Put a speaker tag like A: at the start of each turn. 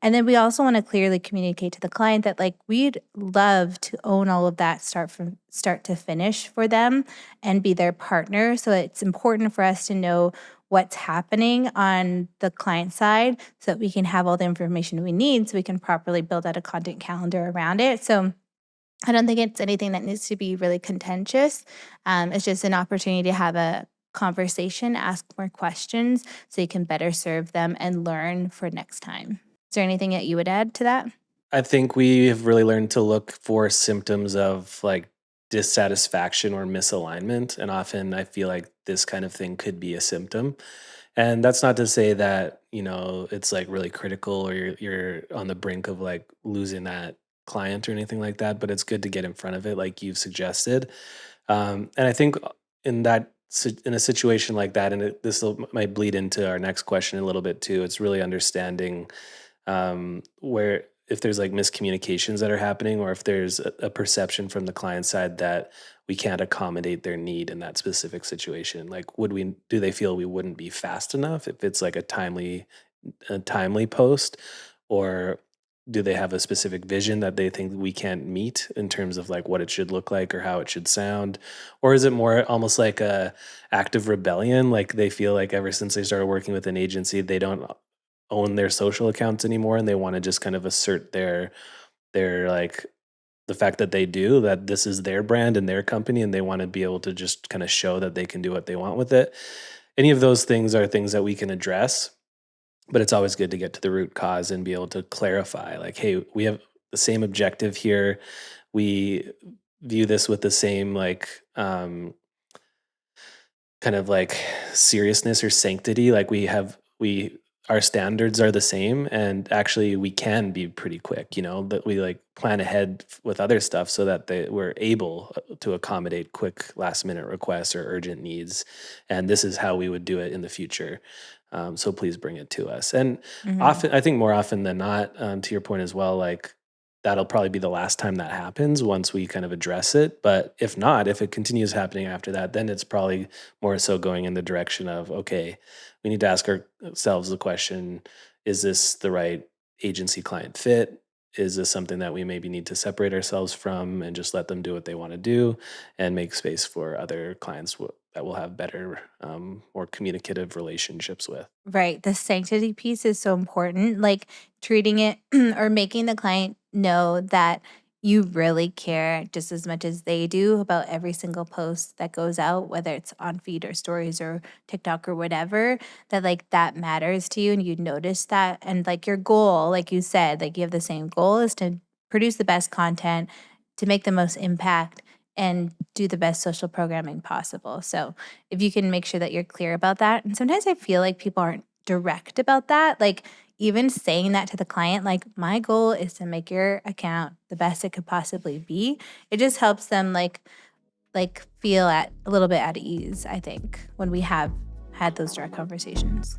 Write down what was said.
A: And then we also want to clearly communicate to the client that like we'd love to own all of that start from start to finish for them and be their partner. So it's important for us to know what's happening on the client side so that we can have all the information we need so we can properly build out a content calendar around it. So I don't think it's anything that needs to be really contentious. It's just an opportunity to have a conversation, ask more questions so you can better serve them and learn for next time. Is there anything that you would add to that?
B: I think we have really learned to look for symptoms of like dissatisfaction or misalignment. And often I feel like this kind of thing could be a symptom. And that's not to say that, it's like really critical or you're on the brink of like losing that client or anything like that, but it's good to get in front of it like you've suggested. And I think in a situation like that, and this might bleed into our next question a little bit too, it's really understanding where if there's like miscommunications that are happening or if there's a perception from the client side that we can't accommodate their need in that specific situation. Like do they feel we wouldn't be fast enough if it's like a timely post, or do they have a specific vision that they think we can't meet in terms of like what it should look like or how it should sound? Or is it more almost like a act of rebellion, like they feel like ever since they started working with an agency they don't own their social accounts anymore and they want to just kind of assert their like the fact that they do, that this is their brand and their company and they want to be able to just kind of show that they can do what they want with it? Any of those things are things that we can address, but it's always good to get to the root cause and be able to clarify like, hey, we have the same objective here. We view this with the same like kind of like seriousness or sanctity. Like we our standards are the same, and actually we can be pretty quick, that we like plan ahead with other stuff so that we're able to accommodate quick last minute requests or urgent needs. And this is how we would do it in the future. So please bring it to us. And
A: Hmm.
B: often, I think more often than not, to your point as well, like that'll probably be the last time that happens once we kind of address it. But if not, if it continues happening after that, then it's probably more so going in the direction of, okay, we need to ask ourselves the question, is this the right agency client fit? Is this something that we maybe need to separate ourselves from and just let them do what they want to do and make space for other clients that will have better, more communicative relationships with?
A: Right. The sanctity piece is so important. Like treating it or making the client know that you really care just as much as they do about every single post that goes out, whether it's on feed or stories or TikTok or whatever, that like that matters to you and you notice that. And like your goal, like you said, like you have the same goal is to produce the best content, to make the most impact and do the best social programming possible. So if you can make sure that you're clear about that. And sometimes I feel like people aren't direct about that. Like even saying that to the client, like my goal is to make your account the best it could possibly be. It just helps them like feel at a little bit at ease, I think, when we have had those direct conversations.